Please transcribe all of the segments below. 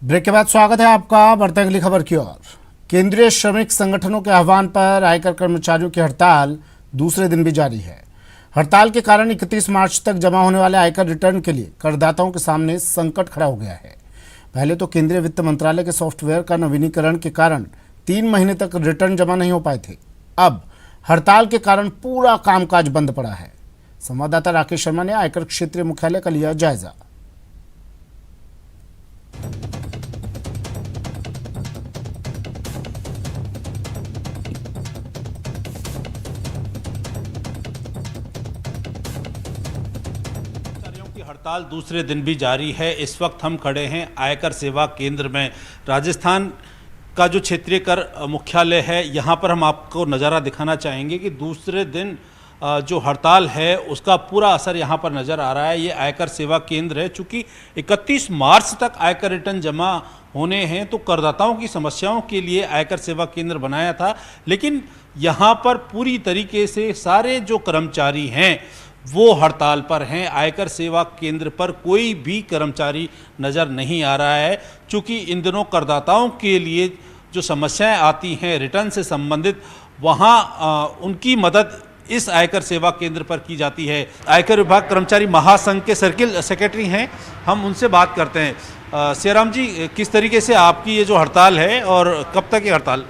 Break के बाद स्वागत है आपका। बढ़ते अगली खबर की ओर। केंद्रीय श्रमिक संगठनों के आह्वान पर आयकर कर्मचारियों की हड़ताल दूसरे दिन भी जारी है। हड़ताल के कारण 31 मार्च तक जमा होने वाले आयकर रिटर्न के लिए करदाताओं के सामने संकट खड़ा हो गया है। पहले तो केंद्रीय वित्त मंत्रालय के सॉफ्टवेयर का नवीनीकरण के कारण 3 महीने तक रिटर्न जमा नहीं हो पाए थे। अब हड़ताल के कारण पूरा कामकाज बंद पड़ा है। संवाददाता राकेश शर्मा ने आयकर क्षेत्रीय मुख्यालय का लिया जायजा। हड़ताल दूसरे दिन भी जारी है। इस वक्त हम खड़े हैं आयकर सेवा केंद्र में। राजस्थान का जो क्षेत्रीय कर मुख्यालय है, यहाँ पर हम आपको नज़ारा दिखाना चाहेंगे कि दूसरे दिन जो हड़ताल है उसका पूरा असर यहाँ पर नज़र आ रहा है। ये आयकर सेवा केंद्र है। चूँकि 31 मार्च तक आयकर रिटर्न जमा होने हैं तो करदाताओं की समस्याओं के लिए आयकर सेवा केंद्र बनाया था, लेकिन यहाँ पर पूरी तरीके से सारे जो कर्मचारी हैं वो हड़ताल पर हैं। आयकर सेवा केंद्र पर कोई भी कर्मचारी नज़र नहीं आ रहा है। चूँकि इन दिनों करदाताओं के लिए जो समस्याएं आती हैं रिटर्न से संबंधित, वहाँ उनकी मदद इस आयकर सेवा केंद्र पर की जाती है। आयकर विभाग कर्मचारी महासंघ के सर्किल सेक्रेटरी हैं, हम उनसे बात करते हैं। सियाराम जी, किस तरीके से आपकी ये जो हड़ताल है और कब तक ये हड़ताल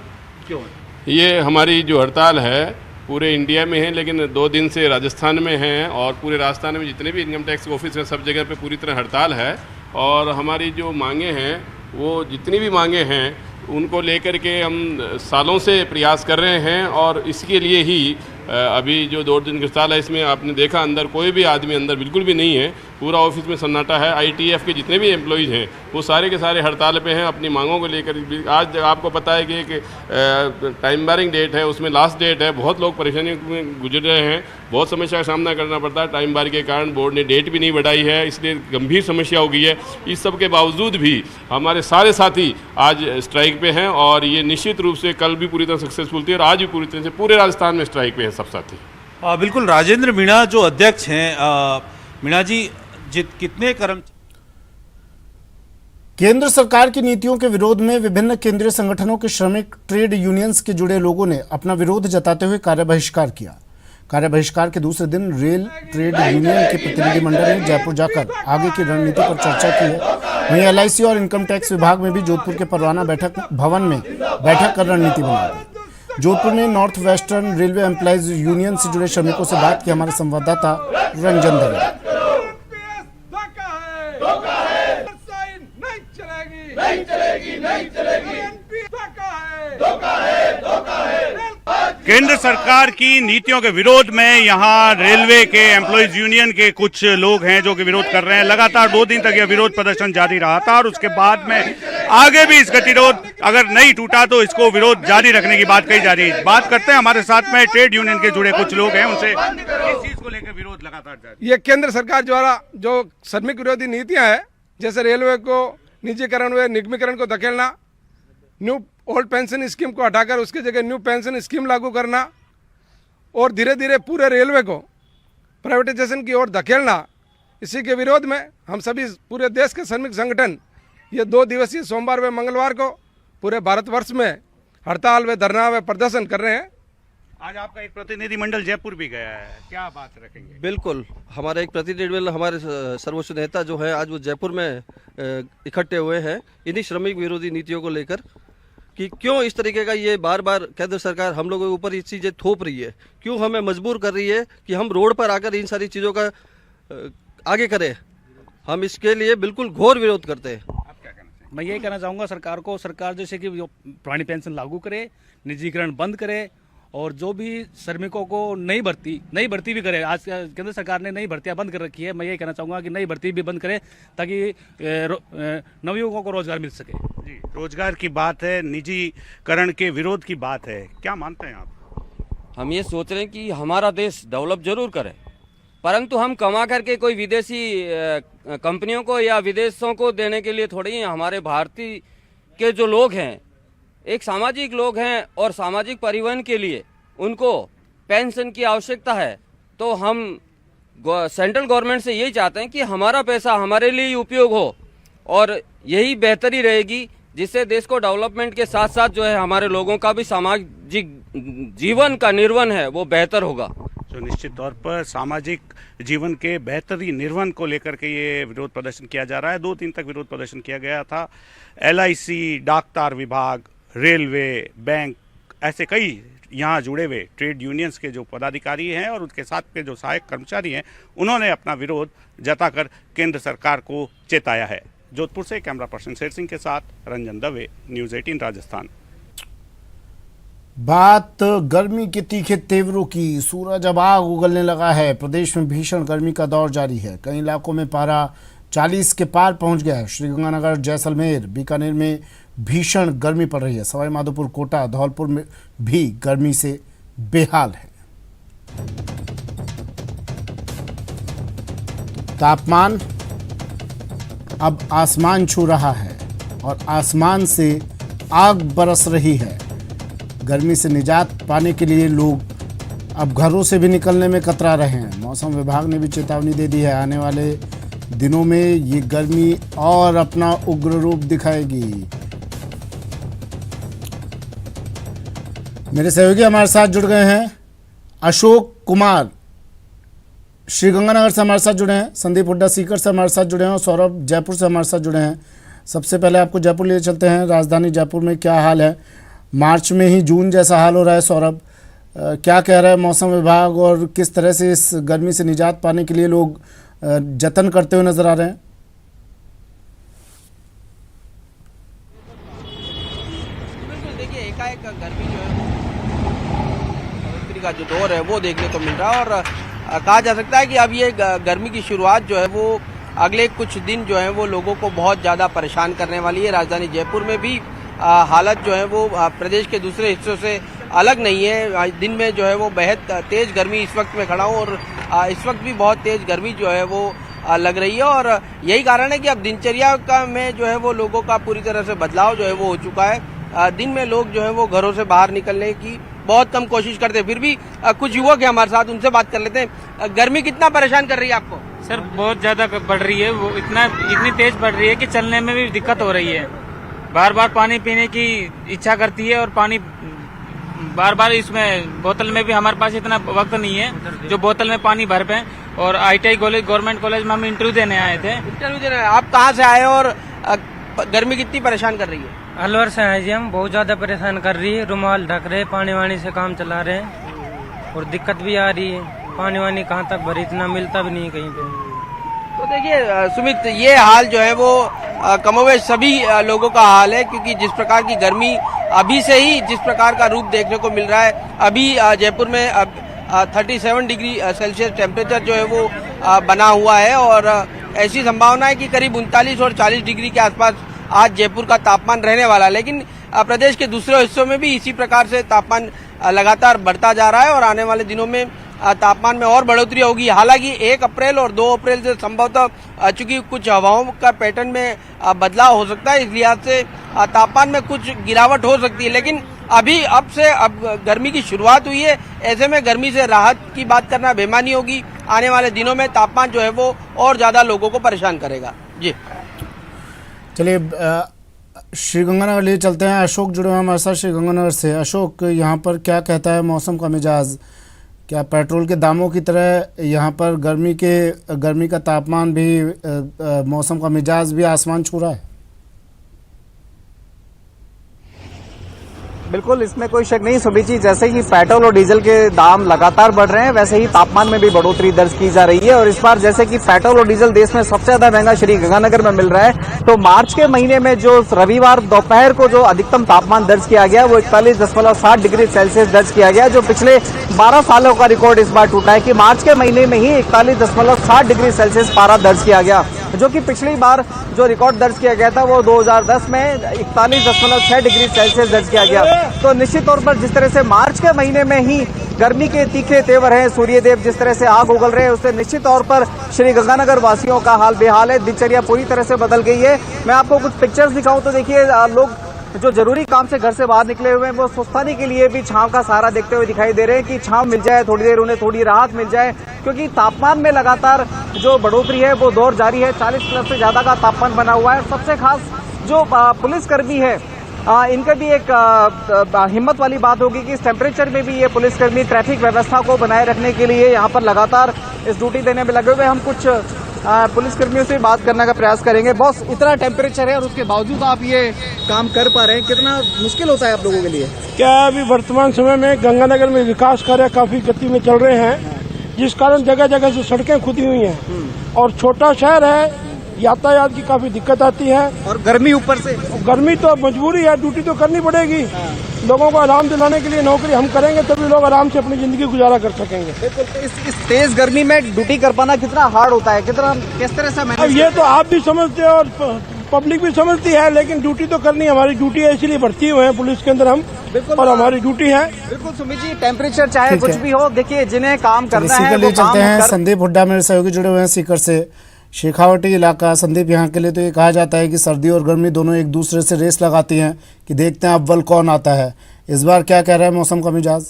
क्यों है? ये हमारी जो हड़ताल है पूरे इंडिया में है, लेकिन 2 दिन से राजस्थान में है और पूरे राजस्थान में जितने भी इनकम टैक्स ऑफिस हैं सब जगह पे पूरी तरह हड़ताल है। और हमारी जो मांगे हैं वो जितनी भी मांगे हैं उनको लेकर के हम सालों से प्रयास कर रहे हैं। और इसके लिए ही अभी जो 2 दिन की हड़ताल है इसमें आपने देखा अंदर कोई भी आदमी अंदर बिल्कुल भी नहीं है, पूरा ऑफिस में सन्नाटा है। ITF के जितने भी एम्प्लॉइज़ हैं वो सारे के सारे हड़ताल पे हैं अपनी मांगों को लेकर। आज आपको पता है कि एक टाइम बारिंग डेट है, उसमें लास्ट डेट है। बहुत लोग परेशानी में गुजर रहे हैं, बहुत समस्या का सामना करना पड़ता है। टाइम बारिंग के कारण बोर्ड ने डेट भी नहीं बढ़ाई है, इसलिए गंभीर समस्या हो गई है। इस सब के बावजूद भी हमारे सारे साथी आज स्ट्राइक पे हैं और ये निश्चित रूप से कल भी पूरी तरह सक्सेसफुल थी और आज भी पूरी तरह से पूरे राजस्थान में स्ट्राइक पे हैं सब साथी। बिल्कुल। राजेंद्र मीणा जो अध्यक्ष हैं, मीणा जी, कितने केंद्र सरकार की नीतियों के विरोध में विभिन्न केंद्रीय संगठनों के श्रमिक ट्रेड यूनियंस के जुड़े लोगों ने अपना विरोध जताते हुए कार्य बहिष्कार किया। कार्य बहिष्कार के दूसरे दिन रेल ट्रेड यूनियन के प्रतिनिधिमंडल ने जयपुर जाकर आगे की रणनीति पर चर्चा की है। वहीं LIC और इनकम टैक्स विभाग में भी जोधपुर के परवाना बैठक भवन में बैठक कर रणनीति बनाई। जोधपुर में north western railway employees union से जुड़े श्रमिकों से बात की हमारे संवाददाता रंजन दवे। केंद्र सरकार की नीतियों के विरोध में यहाँ रेलवे के एम्प्लॉइज यूनियन के कुछ लोग हैं जो कि विरोध कर रहे हैं। लगातार 2 दिन तक यह विरोध प्रदर्शन जारी रहा था और उसके बाद में आगे भी इस गतिरोध अगर नहीं टूटा तो इसको विरोध जारी रखने की बात कही जा रही है। बात करते हैं, हमारे साथ में ट्रेड यूनियन के जुड़े कुछ लोग हैं, उनसे इस चीज को लेकर विरोध लगातार जारी। ये केंद्र सरकार द्वारा जो श्रमिक विरोधी नीतियां हैं, जैसे रेलवे को निजीकरण व निगमीकरण को धकेलना, न्यू ओल्ड पेंशन स्कीम को हटाकर उसकी जगह न्यू पेंशन स्कीम लागू करना और धीरे धीरे पूरे रेलवे को प्राइवेटाइजेशन की ओर धकेलना, इसी के विरोध में हम सभी पूरे देश के श्रमिक संगठन ये 2 दिवसीय सोमवार व मंगलवार को पूरे भारतवर्ष में हड़ताल व धरना व प्रदर्शन कर रहे हैं। आज आपका एक प्रतिनिधिमंडल जयपुर भी गया है, क्या बात रखेंगे? बिल्कुल, हमारा एक प्रतिनिधिमंडल, हमारे सर्वोच्च नेता जो है आज वो जयपुर में इकट्ठे हुए हैं इन्हीं श्रमिक विरोधी नीतियों को लेकर कि क्यों इस तरीके का ये बार बार केंद्र सरकार हम लोगों के ऊपर ये चीज़ें थोप रही है, क्यों हमें मजबूर कर रही है कि हम रोड पर आकर इन सारी चीज़ों का आगे करें। हम इसके लिए बिल्कुल घोर विरोध करते हैं। आप क्या कहना चाहिए? मैं यही कहना चाहूँगा सरकार को, सरकार जैसे कि पुरानी पेंशन लागू करे, निजीकरण बंद करे और जो भी श्रमिकों को नई भर्ती भी करे। आज केंद्र सरकार ने नई भर्तियां बंद कर रखी है, मैं यही कहना चाहूँगा कि नई भर्ती भी बंद करे ताकि नवयुवकों को रोजगार मिल सके। जी, रोजगार की बात है, निजीकरण के विरोध की बात है, क्या मानते हैं आप? हम ये सोच रहे हैं कि हमारा देश डेवलप जरूर करे, परंतु हम कमा करके कोई विदेशी कंपनियों को या विदेशों को देने के लिए थोड़ी, हमारे भारतीय के जो लोग हैं एक सामाजिक लोग हैं और सामाजिक परिवहन के लिए उनको पेंशन की आवश्यकता है। तो हम सेंट्रल गवर्नमेंट से यही चाहते हैं कि हमारा पैसा हमारे लिए उपयोग हो और यही बेहतरी रहेगी, जिससे देश को डेवलपमेंट के साथ साथ जो है हमारे लोगों का भी सामाजिक जीवन का निर्वहन है वो बेहतर होगा। जो निश्चित तौर पर सामाजिक जीवन के बेहतरी निर्वहन को लेकर के ये विरोध प्रदर्शन किया जा रहा है। 2 दिन तक विरोध प्रदर्शन किया गया था। LIC, डाक तार विभाग, रेलवे, बैंक, ऐसे कई यहाँ जुड़े हुए ट्रेड यूनियंस के जो पदाधिकारी हैं और उनके साथ के जो सहायक कर्मचारी हैं, उन्होंने अपना विरोध जताकर केंद्र सरकार को चेताया है। जोधपुर से कैमरा पर्सन शेर सिंह के साथ रंजन दवे, न्यूज़ 18 राजस्थान। बात गर्मी के तीखे तेवरों की। सूरज अब आग उगलने लगा है। प्रदेश में भीषण गर्मी का दौर जारी है। कई इलाकों में पारा 40 के पार पहुंच गया है। श्रीगंगानगर, जैसलमेर, बीकानेर में भीषण गर्मी पड़ रही है। सवाई माधोपुर, कोटा, धौलपुर में भी गर्मी से बेहाल है। तापमान अब आसमान छू रहा है और आसमान से आग बरस रही है। गर्मी से निजात पाने के लिए लोग अब घरों से भी निकलने में कतरा रहे हैं। मौसम विभाग ने भी चेतावनी दे दी है, आने वाले दिनों में ये गर्मी और अपना उग्र रूप दिखाएगी। मेरे सहयोगी हमारे साथ जुड़ गए हैं। अशोक कुमार श्रीगंगानगर से हमारे साथ जुड़े हैं, संदीप हुड्डा सीकर से हमारे साथ जुड़े हैं और सौरभ जयपुर से हमारे साथ जुड़े हैं। सबसे पहले आपको जयपुर ले चलते हैं। राजधानी जयपुर में क्या हाल है? मार्च में ही जून जैसा हाल हो रहा है। सौरभ, क्या कह रहा है मौसम विभाग और किस तरह से इस गर्मी से निजात पाने के लिए लोग जतन करते हुए नजर आ रहे हैं? बिल्कुल, देखिए एकाएक गर्मी जो है का जो दौर है वो देखने को मिल रहा है और कहा जा सकता है कि अब ये गर्मी की शुरुआत जो है वो अगले कुछ दिन जो है वो लोगों को बहुत ज़्यादा परेशान करने वाली है। राजधानी जयपुर में भी हालत जो है वो प्रदेश के दूसरे हिस्सों से अलग नहीं है। दिन में जो है वो बेहद तेज गर्मी इस वक्त मैं खड़ा हूँ और इस वक्त भी बहुत तेज गर्मी जो है वो लग रही है और यही कारण है कि अब दिनचर्या का में जो है वो लोगों का पूरी तरह से बदलाव जो है वो हो चुका है। दिन में लोग जो है वो घरों से बाहर निकलने की बहुत कम कोशिश करते हैं। फिर भी कुछ युवक है हमारे साथ, उनसे बात कर लेते हैं। गर्मी कितना परेशान कर रही है आपको? सर बहुत ज्यादा बढ़ रही है, वो इतनी तेज बढ़ रही है कि चलने में भी दिक्कत हो रही है। बार बार पानी पीने की इच्छा करती है और पानी बार बार इसमें बोतल में भी हमारे पास इतना वक्त नहीं है जो बोतल में पानी भर पे। और ITI कॉलेज, गवर्नमेंट कॉलेज में हम इंटरव्यू देने आए थे। इंटरव्यू देने आप कहाँ से आए और गर्मी कितनी परेशान कर रही है? अलवर से आए जी हम। बहुत ज्यादा परेशान कर रही है, रुमाल ढक रहे, पानी वानी से काम चला रहे हैं और दिक्कत भी आ रही है। पानी वानी कहाँ तक भरे, इतना मिलता भी नहीं कहीं पे। तो देखिए सुमित, ये हाल जो है वो कमोवेश सभी लोगों का हाल है, क्योंकि जिस प्रकार की गर्मी अभी से ही जिस प्रकार का रूप देखने को मिल रहा है, अभी जयपुर में 37 डिग्री सेल्सियस टेम्परेचर जो है वो बना हुआ है और ऐसी संभावना है कि करीब 39 और 40 डिग्री के आसपास आज जयपुर का तापमान रहने वाला है। लेकिन प्रदेश के दूसरे हिस्सों में भी इसी प्रकार से तापमान लगातार बढ़ता जा रहा है और आने वाले दिनों में तापमान में और बढ़ोतरी होगी। हालांकि 1 अप्रैल और 2 अप्रैल से संभवतः चूंकि कुछ हवाओं का पैटर्न में बदलाव हो सकता है, इस लिहाज से तापमान में कुछ गिरावट हो सकती है। लेकिन अब गर्मी की शुरुआत हुई है, ऐसे में गर्मी से राहत की बात करना बेमानी होगी। आने वाले दिनों में तापमान जो है वो और ज्यादा लोगों को परेशान करेगा। जी चलिए श्रीगंगानगर ले चलते हैं। अशोक जुड़े हैं हमारे साथ श्रीगंगानगर से। अशोक, यहाँ पर क्या कहता है मौसम का मिजाज? क्या पेट्रोल के दामों की तरह यहाँ पर गर्मी का तापमान भी मौसम का मिजाज भी आसमान छू रहा है? बिल्कुल, इसमें कोई शक नहीं सुबी जी। जैसे ही पेट्रोल और डीजल के दाम लगातार बढ़ रहे हैं, वैसे ही तापमान में भी बढ़ोतरी दर्ज की जा रही है। और इस बार जैसे कि पेट्रोल और डीजल देश में सबसे ज्यादा महंगा श्रीगंगानगर में मिल रहा है, तो मार्च के महीने में जो रविवार दोपहर को जो अधिकतम तापमान दर्ज किया गया वो 41.7 डिग्री सेल्सियस दर्ज किया गया, जो पिछले 12 सालों का रिकॉर्ड इस बार टूटा है कि मार्च के महीने में ही 41.7 डिग्री सेल्सियस पारा दर्ज किया गया, जो कि पिछली बार जो रिकॉर्ड दर्ज किया गया था वो 2010 में 41.6 डिग्री सेल्सियस दर्ज किया गया। तो निश्चित तौर पर जिस तरह से मार्च के महीने में ही गर्मी के तीखे तेवर हैं, सूर्यदेव जिस तरह से आग उगल रहे हैं, उससे निश्चित तौर पर श्रीगंगानगर वासियों का हाल बेहाल है। दिनचर्या पूरी तरह से बदल गई है। मैं आपको कुछ पिक्चर्स दिखाऊं तो देखिए, लोग जो जरूरी काम से घर से बाहर निकले हुए हैं वो सुस्ताने के लिए भी छांव का सहारा देखते हुए दिखाई दे रहे हैं कि छांव मिल जाए, थोड़ी देर उन्हें थोड़ी राहत मिल जाए। क्योंकि तापमान में लगातार जो बढ़ोतरी है वो दौर जारी है। 40 प्लस से ज़्यादा का तापमान बना हुआ है। सबसे खास जो पुलिसकर्मी है इनका भी एक हिम्मत वाली बात होगी कि इस टेम्परेचर में भी ये पुलिसकर्मी ट्रैफिक व्यवस्था को बनाए रखने के लिए यहाँ पर लगातार इस ड्यूटी देने में लगे हुए। हम कुछ पुलिसकर्मियों से बात करने का प्रयास करेंगे। बॉस, इतना टेम्परेचर है और उसके बावजूद आप ये काम कर पा रहे हैं, कितना मुश्किल होता है आप लोगों के लिए? क्या अभी वर्तमान समय में गंगानगर में विकास कार्य काफी गति में चल रहे हैं, जिस कारण जगह जगह से सड़कें खुदी हुई हैं और छोटा शहर है, यातायात की काफी दिक्कत आती है। और गर्मी ऊपर से, गर्मी तो मजबूरी है, ड्यूटी तो करनी पड़ेगी। लोगों को आराम दिलाने के लिए नौकरी हम करेंगे तभी लोग आराम से अपनी जिंदगी गुजारा कर सकेंगे। बिल्कुल। इस तेज गर्मी में ड्यूटी कर पाना कितना हार्ड होता है, कितना किस तरह से मैनेज? अब ये तो आप भी समझते हो और पब्लिक भी समझती है, लेकिन ड्यूटी तो करनी हमारी ड्यूटी है, इसलिए भर्ती हुए हैं पुलिस के अंदर हम, और हमारी ड्यूटी है। बिल्कुल सुमित जी, टेम्परेचर चाहे कुछ भी हो, देखिए जिन्हें काम करना है वो काम चलते हैं। संदीप हुड्डा मेरे सहयोगी जुड़े हुए हैं सीकर से। शेखावटी इलाका संदीप, यहाँ के लिए तो ये कहा जाता है कि सर्दी और गर्मी दोनों एक दूसरे से रेस लगाती हैं कि देखते हैं अव्वल कौन आता है। इस बार क्या कह रहा है मौसम का मिजाज?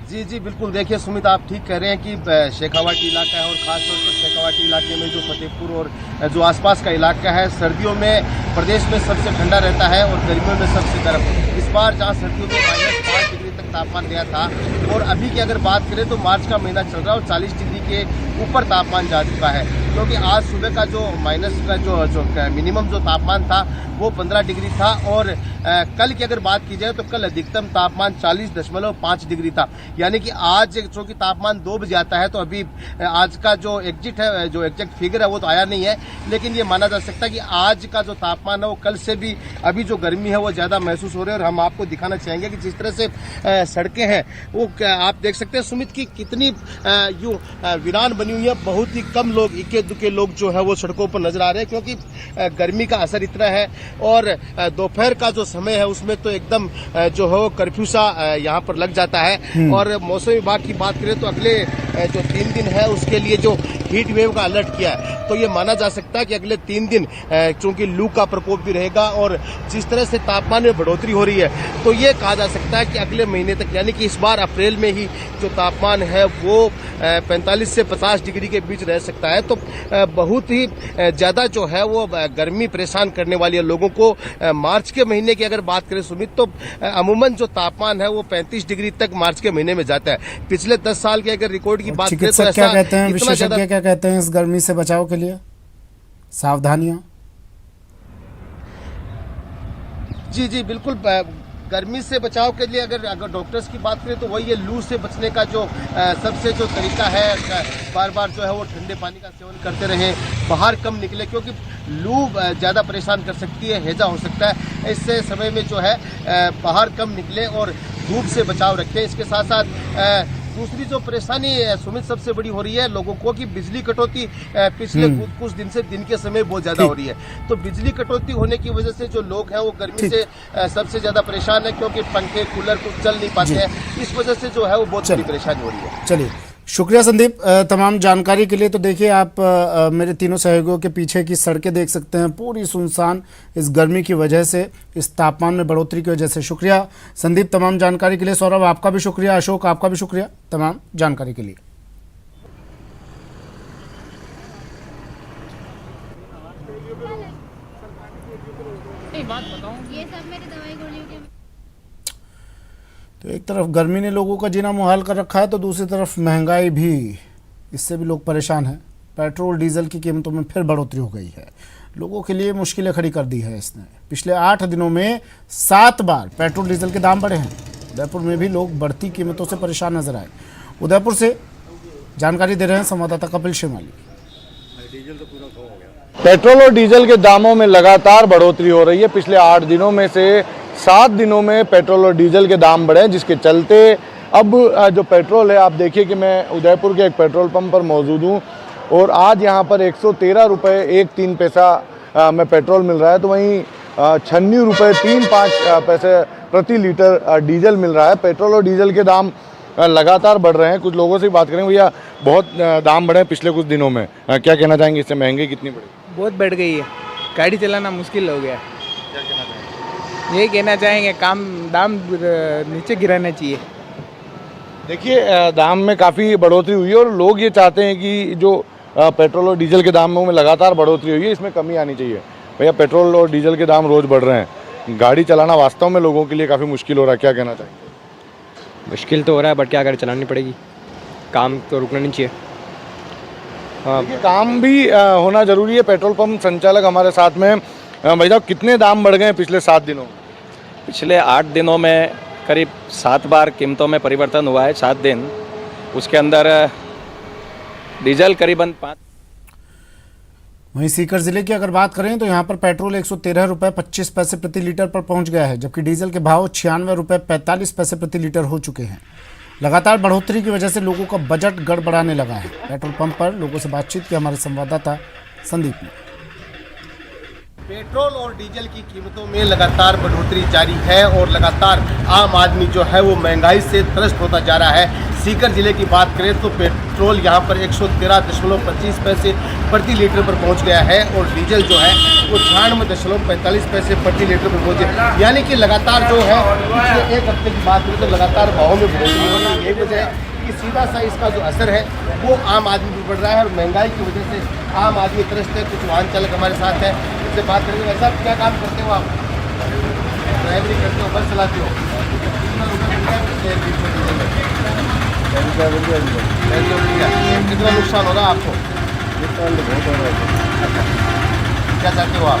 जी बिल्कुल। देखिए सुमित, आप ठीक कह रहे हैं कि शेखावाटी इलाका है और खासतौर पर शेखावाटी इलाके में जो फतेहपुर और जो आसपास का इलाका है, सर्दियों में प्रदेश में सबसे ठंडा रहता है और गर्मियों में सबसे गर्म। इस बार जहां सर्दियों में -5 डिग्री तक तापमान गया था और अभी की अगर बात करें तो मार्च का महीना चल रहा है और 40 डिग्री के ऊपर तापमान जा चुका है, क्योंकि आज सुबह का जो माइनस का जो मिनिमम जो तापमान था वो 15 डिग्री था और कल की अगर बात की जाए तो कल अधिकतम तापमान 40.5 डिग्री था। यानी कि आज जो कि तापमान 2 बजे आता है, तो अभी आज का जो एग्जैक्ट फिगर है वो तो आया नहीं है, लेकिन ये माना जा सकता है कि आज का जो तापमान है वो कल से भी अभी जो गर्मी है वो ज़्यादा महसूस हो रही है। और हम आपको दिखाना चाहेंगे कि जिस तरह से सड़कें हैं वो आप देख सकते हैं सुमित की कितनी यूँ वीरान बनी हुई है। बहुत ही कम लोग, इक्के दुक्के लोग जो है वो सड़कों पर नजर आ रहे हैं, क्योंकि गर्मी का असर इतना है। और दोपहर का जो समय है उसमें तो एकदम जो है कर्फ्यू सा यहाँ पर लग जाता है। और मौसम विभाग की बात करें तो अगले जो 3 दिन है उसके लिए जो हीट वेव का अलर्ट किया है, तो ये माना जा सकता है कि अगले 3 दिन चूंकि लू का प्रकोप भी रहेगा और जिस तरह से तापमान में बढ़ोतरी हो रही है, तो ये कहा जा सकता है कि अगले महीने तक, यानी कि इस बार अप्रैल में ही जो तापमान है वो 45 से 50 डिग्री के बीच रह सकता है। तो बहुत ही ज़्यादा जो है वो गर्मी परेशान करने वाली है लोगों को। मार्च के महीने की अगर बात करें सुमित, तो अमूमन जो तापमान है वो 35 डिग्री तक मार्च के महीने में जाता है। पिछले 10 साल के अगर रिकॉर्ड की बात करें तो ऐसा क्या कहते हैं, विशेषज्ञ क्या कहते हैं इस गर्मी से बचाव के लिए सावधानियां? जी बिल्कुल। गर्मी से बचाव के लिए अगर डॉक्टर्स की बात करें तो वही है, लू से बचने का जो सबसे जो तरीका है, बार बार जो है वो ठंडे पानी का सेवन करते रहें, बाहर कम निकले, क्योंकि लू ज़्यादा परेशान कर सकती है, हैजा हो सकता है। इससे समय में जो है बाहर कम निकले और धूप से बचाव रखें। इसके साथ साथ दूसरी जो परेशानी सुमित सबसे बड़ी हो रही है लोगों को कि बिजली कटौती पिछले कुछ दिन से दिन के समय बहुत ज्यादा हो रही है। तो बिजली कटौती होने की वजह से जो लोग हैं वो गर्मी से सबसे ज्यादा परेशान है, क्योंकि पंखे कूलर कुछ चल नहीं पाते हैं। इस वजह से जो है वो बहुत बड़ी परेशानी हो रही है। चलिए, शुक्रिया संदीप तमाम जानकारी के लिए। तो देखिए आप मेरे तीनों सहयोगियों के पीछे की सड़कें देख सकते हैं, पूरी सुनसान इस गर्मी की वजह से, इस तापमान में बढ़ोतरी की वजह से। शुक्रिया संदीप तमाम जानकारी के लिए। सौरभ आपका भी शुक्रिया, अशोक आपका भी शुक्रिया तमाम जानकारी के लिए। तो एक तरफ गर्मी ने लोगों का जीना मुहाल कर रखा है, तो दूसरी तरफ महंगाई भी, इससे भी लोग परेशान हैं। पेट्रोल डीजल की कीमतों में फिर बढ़ोतरी हो गई है, लोगों के लिए मुश्किलें खड़ी कर दी है इसने। पिछले 8 दिनों में 7 बार पेट्रोल डीजल के दाम बढ़े हैं। उदयपुर में भी लोग बढ़ती कीमतों से परेशान नजर आए। उदयपुर से जानकारी दे रहे हैं संवाददाता कपिल शिमाली। पेट्रोल और डीजल के दामों में लगातार बढ़ोतरी हो रही है। पिछले 8 दिनों में से 7 दिनों में पेट्रोल और डीजल के दाम बढ़े, जिसके चलते अब जो पेट्रोल है, आप देखिए कि मैं उदयपुर के एक पेट्रोल पंप पर मौजूद हूँ और आज यहाँ पर 113 रुपये 1.3 पैसा में पेट्रोल मिल रहा है, तो वहीं 96 रुपये 3.5 पैसे प्रति लीटर डीजल मिल रहा है। पेट्रोल और डीजल के दाम लगातार बढ़ रहे हैं। कुछ लोगों से बात करेंगे, भैया बहुत दाम बढ़े हैं पिछले कुछ दिनों में, क्या कहना चाहेंगे, इससे महंगी कितनी बढ़ी? बहुत बढ़ गई है, गाड़ी चलाना मुश्किल हो गया। क्या कहना चाहेंगे? यही कहना चाहेंगे दाम नीचे गिराना चाहिए। देखिए दाम में काफ़ी बढ़ोतरी हुई है और लोग ये चाहते हैं कि जो पेट्रोल और डीजल के दामों में लगातार बढ़ोतरी हुई है, इसमें कमी आनी चाहिए। भैया पेट्रोल और डीजल के दाम रोज़ बढ़ रहे हैं, गाड़ी चलाना वास्तव में लोगों के लिए काफ़ी मुश्किल हो रहा है, क्या कहना चाहिए? मुश्किल तो हो रहा है, बट क्या गाड़ी चलानी पड़ेगी, काम तो रुकना नहीं चाहिए। देखिए काम भी होना ज़रूरी है। पेट्रोल पंप संचालक हमारे साथ में। भाई साहब कितने दाम बढ़ गए हैं पिछले 7 दिनों में? पिछले 8 दिनों में करीब 7 बार कीमतों में परिवर्तन हुआ है। 7 दिन उसके अंदर डीजल करीबन 5। वहीं सीकर जिले की अगर बात करें तो यहां पर पेट्रोल 113 रुपये 25 पैसे प्रति लीटर पर पहुंच गया है, जबकि डीजल के भाव 96 रुपये 45 पैसे प्रति लीटर हो चुके हैं। लगातार बढ़ोतरी की वजह से लोगों का बजट गड़बड़ाने लगा है। पेट्रोल पंप पर लोगों से बातचीत की हमारे संवाददाता संदीप ने। पेट्रोल और डीजल की कीमतों में लगातार बढ़ोतरी जारी है और लगातार आम आदमी जो है वो महंगाई से त्रस्त होता जा रहा है। सीकर जिले की बात करें तो पेट्रोल यहाँ पर 113.25 पैसे प्रति लीटर पर पहुँच गया है और डीजल जो है वो 96.45 पैसे प्रति लीटर पर पहुँचे। यानी कि लगातार जो है पिछले 1 हफ्ते की बात करें तो लगातार भावों में बढ़ोतरी हो रही है। यही वजह है कि सीधा सा इसका जो असर है वो आम आदमी पर पड़ रहा है और महंगाई की वजह से आम आदमी त्रस्त है। कुछ वाहन चालक हमारे साथ है, इससे बात करेंगे। वैसा क्या काम करते हो आप? ड्राइवरी करते हो, बस चलाते हो? कितना नुकसान हो रहा है आपको? क्या चाहते हो आप?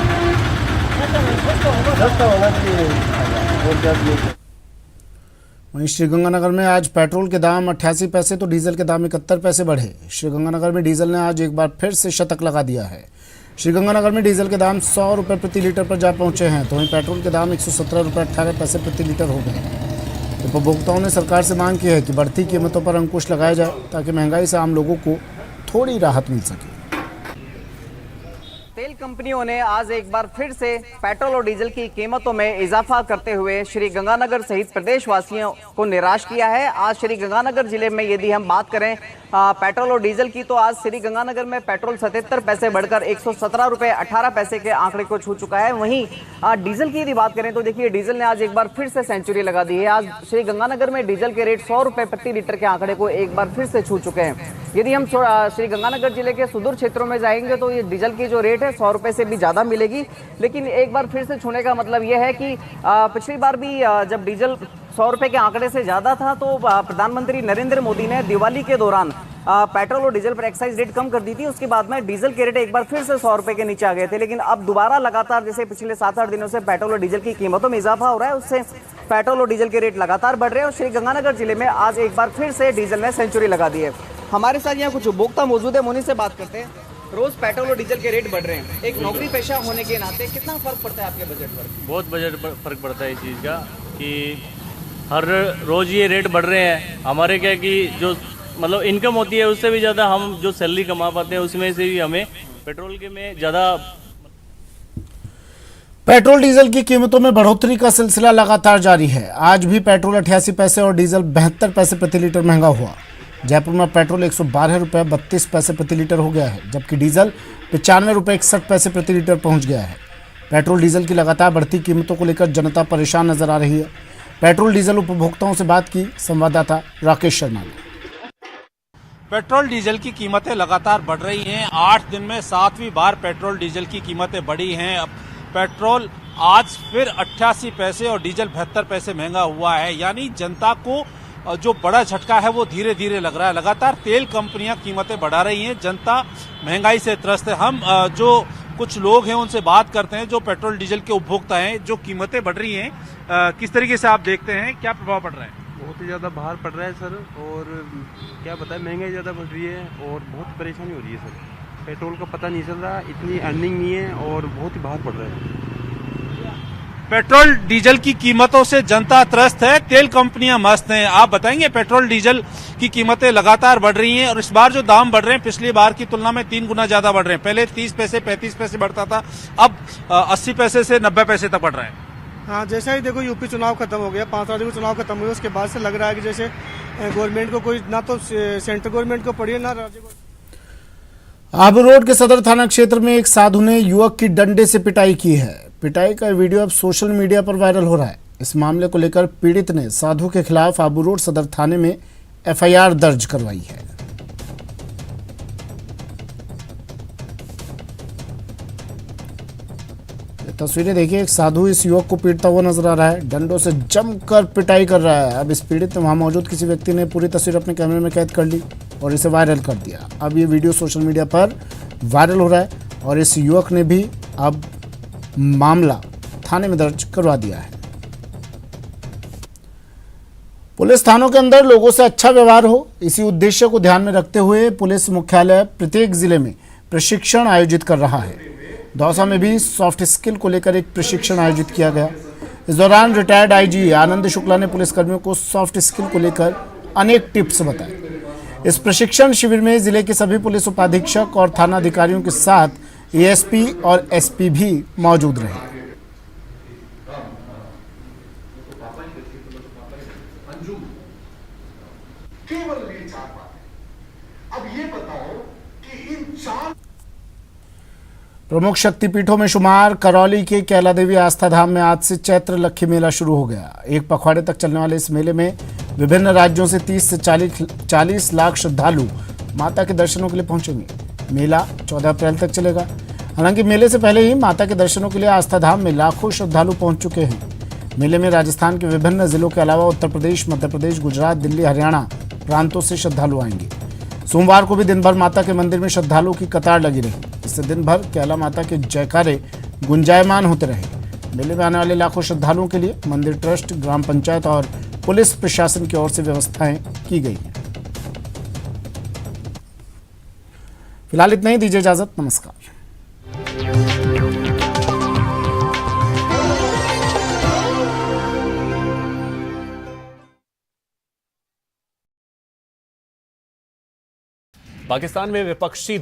वहीं श्रीगंगानगर में आज पेट्रोल के दाम 88 पैसे तो डीजल के दाम 71 पैसे बढ़े। श्रीगंगानगर में डीजल ने आज एक बार फिर से शतक लगा दिया है। श्रीगंगानगर में डीजल के दाम 100 रुपये प्रति लीटर पर जा पहुंचे हैं, तो वहीं पेट्रोल के दाम 117 रुपये 18 पैसे प्रति लीटर हो गए हैं। उपभोक्ताओं ने सरकार से मांग की है कि बढ़ती कीमतों पर अंकुश लगाया जाए ताकि महंगाई से आम लोगों को थोड़ी राहत मिल सके। तेल कंपनियों ने आज एक बार फिर से पेट्रोल और डीजल की कीमतों में इजाफा करते हुए श्री गंगानगर सहित प्रदेशवासियों को निराश किया है। आज श्री गंगानगर जिले में यदि हम बात करें पेट्रोल और डीजल की, तो आज श्री गंगानगर में पेट्रोल 77 पैसे बढ़कर 117 रुपये 18 पैसे के आंकड़े को छू चुका है। वहीं डीजल की यदि बात करें तो देखिए डीजल ने आज एक बार फिर से सेंचुरी लगा दी है। आज श्री गंगानगर में डीजल के रेट 100 रुपये प्रति लीटर के आंकड़े को एक बार फिर से छू चुके हैं। यदि हम श्री गंगानगर जिले के सुदूर क्षेत्रों में जाएंगे तो ये डीजल की जो रेट है 100 रुपये से भी ज़्यादा मिलेगी, लेकिन एक बार फिर से छूने का मतलब यह है कि पिछली बार भी जब डीजल 100 रुपये के आंकड़े से ज़्यादा था तो प्रधानमंत्री नरेंद्र मोदी ने दिवाली के दौरान पेट्रोल और डीजल पर एक्साइज रेट कम कर दी थी। उसके बाद में डीजल के रेट एक बार फिर से 100 रुपये के नीचे आ गए थे, लेकिन अब दोबारा लगातार जैसे पिछले 7-8 दिनों से पेट्रोल और डीजल की कीमतों में इजाफा हो रहा है, उससे पेट्रोल और डीजल के रेट लगातार बढ़ रहे हैं और श्री गंगानगर जिले में आज एक बार फिर से डीजल ने सेंचुरी लगा दी है। हमारे साथ यहाँ कुछ उपभोक्ता मौजूद है, उन्हीं से बात करते हैं। रोज पेट्रोल और डीजल के रेट बढ़ रहे हैं, एक नौकरी पेशा होने के नाते कितना फर्क पड़ता है आपके बजट पर? बहुत बजट पर फर्क पड़ता है इस चीज़ का कि हर रोज़ ये रेट बढ़ रहे हैं। हमारे क्या कि जो मतलब इनकम होती है उससे भी ज़्यादा हम जो सैलरी कमा पाते हैं उसमें से भी हमें पेट्रोल के में ज़्यादा। पेट्रोल डीजल की कीमतों में बढ़ोतरी का सिलसिला लगातार जारी है। आज भी पेट्रोल 88 पैसे और डीजल 72 पैसे प्रति लीटर महंगा हुआ। जयपुर में पेट्रोल 112 रुपये 32 पैसे प्रति लीटर हो गया है, जबकि डीजल 95 रुपये 61 पैसे प्रति लीटर पहुंच गया है। पेट्रोल डीजल की लगातार बढ़ती कीमतों को लेकर जनता परेशान नजर आ रही है। पेट्रोल डीजल उपभोक्ताओं से बात की संवाददाता राकेश शर्मा ने। पेट्रोल डीजल की कीमतें लगातार बढ़ रही हैं। 8 दिन में 7वीं बार पेट्रोल डीजल की कीमतें बढ़ी हैं। अब पेट्रोल आज फिर 88 पैसे और डीजल 72 पैसे महंगा हुआ है। यानी जनता को जो बड़ा झटका है वो धीरे धीरे लग रहा है। लगातार तेल कंपनियां कीमतें बढ़ा रही हैं, जनता महंगाई से त्रस्त है। हम जो कुछ लोग हैं उनसे बात करते हैं जो पेट्रोल डीजल के उपभोक्ता हैं। जो कीमतें बढ़ रही हैं किस तरीके से आप देखते हैं, क्या प्रभाव पड़ रहा है? बहुत ही ज़्यादा बाहर पड़ रहा है सर, और क्या बताएं महंगाई ज़्यादा बढ़ रही है और बहुत परेशानी हो रही है सर। पेट्रोल का पता नहीं चल रहा, इतनी अर्निंग नहीं है और बहुत ही बाहर पड़ रहा है। पेट्रोल डीजल की कीमतों से जनता त्रस्त है, तेल कंपनियां मस्त हैं। आप बताएंगे पेट्रोल डीजल की कीमतें लगातार बढ़ रही हैं और इस बार जो दाम बढ़ रहे हैं पिछली बार की तुलना में 3 गुना ज्यादा बढ़ रहे हैं। पहले 30 पैसे 35 पैसे बढ़ता था, अब 80 पैसे से 90 पैसे तक बढ़ रहा है। हाँ, जैसा ही देखो यूपी चुनाव खत्म हो गया, 5 तारीख को चुनाव खत्म हुए, उसके बाद से लग रहा है कि जैसे गवर्नमेंट को कोई ना तो सेंट्रल गवर्नमेंट को पड़ी है ना राज्य को। आबू रोड के सदर थाना क्षेत्र में एक साधु ने युवक की डंडे से पिटाई की है। पिटाई का वीडियो अब सोशल मीडिया पर वायरल हो रहा है। इस मामले को लेकर पीड़ित ने साधु के खिलाफ आबू रोड सदर थाने में एफआईआर दर्ज करवाई है। तस्वीरें देखिए, एक साधु इस युवक को पीटता हुआ नजर आ रहा है, डंडों से जमकर पिटाई कर रहा है। अब इस पीड़ित ने वहां मौजूद किसी व्यक्ति ने पूरी तस्वीर अपने कैमरे में कैद कर ली और इसे वायरल कर दिया। अब ये वीडियो सोशल मीडिया पर वायरल हो रहा है और इस युवक ने भी अब मामला थाने में दर्ज करवा दिया है। पुलिस थानों के अंदर लोगों से अच्छा व्यवहार हो, इसी उद्देश्य को ध्यान में रखते हुए पुलिस मुख्यालय प्रत्येक जिले में प्रशिक्षण आयोजित कर रहा है। दौसा में भी सॉफ्ट स्किल को लेकर एक प्रशिक्षण आयोजित किया गया। इस दौरान रिटायर्ड आईजी आनंद शुक्ला ने पुलिसकर्मियों को सॉफ्ट स्किल को लेकर अनेक टिप्स बताए। इस प्रशिक्षण शिविर में जिले के सभी पुलिस उपाधीक्षक और थाना अधिकारियों के साथ एएसपी और एसपी भी मौजूद रहे। प्रमुख शक्तिपीठों में शुमार करौली के कैला देवी आस्था धाम में आज से चैत्र लक्खी मेला शुरू हो गया। एक पखवाड़े तक चलने वाले इस मेले में विभिन्न राज्यों से 30 से 40 लाख श्रद्धालु माता के दर्शनों के लिए पहुंचेंगे। मेला 14 अप्रैल तक चलेगा। हालांकि मेले से पहले ही माता के दर्शनों के लिए आस्था धाम में लाखों श्रद्धालु पहुंच चुके हैं। मेले में राजस्थान के विभिन्न जिलों के अलावा उत्तर प्रदेश, मध्य प्रदेश, गुजरात, दिल्ली, हरियाणा प्रांतों से श्रद्धालु आएंगे। सोमवार को भी दिन भर माता के मंदिर में श्रद्धालुओं की कतार लगी रही, इससे दिन भर कैला माता के जयकारे गुंजायमान होते रहे। मेले में आने वाले लाखों श्रद्धालुओं के लिए मंदिर ट्रस्ट, ग्राम पंचायत और पुलिस प्रशासन की ओर से व्यवस्थाएं की गई हैं। फिलहाल इतना ही, दीजिए इजाजत, नमस्कार। पाकिस्तान में विपक्षी